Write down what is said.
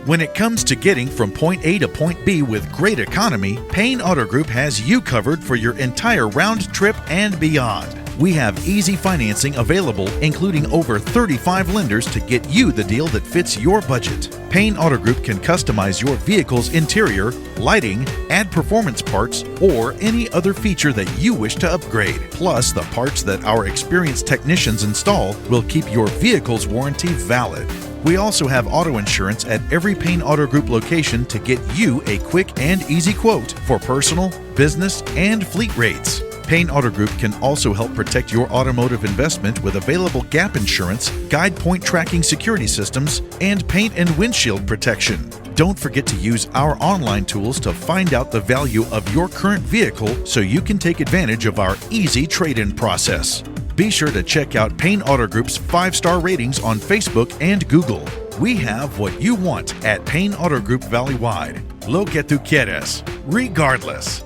When it comes to getting from point A to point B with great economy, Payne Auto Group has you covered for your entire round trip and beyond. We have easy financing available, including over 35 lenders to get you the deal that fits your budget. Payne Auto Group can customize your vehicle's interior, lighting, add performance parts, or any other feature that you wish to upgrade. Plus, the parts that our experienced technicians install will keep your vehicle's warranty valid. We also have auto insurance at every Payne Auto Group location to get you a quick and easy quote for personal, business, and fleet rates. Payne Auto Group can also help protect your automotive investment with available gap insurance, guide point tracking security systems, and paint and windshield protection. Don't forget to use our online tools to find out the value of your current vehicle so you can take advantage of our easy trade-in process. Be sure to check out Payne Auto Group's 5-star ratings on Facebook and Google. We have what you want at Payne Auto Group Valley-wide. Lo que tú quieres, regardless.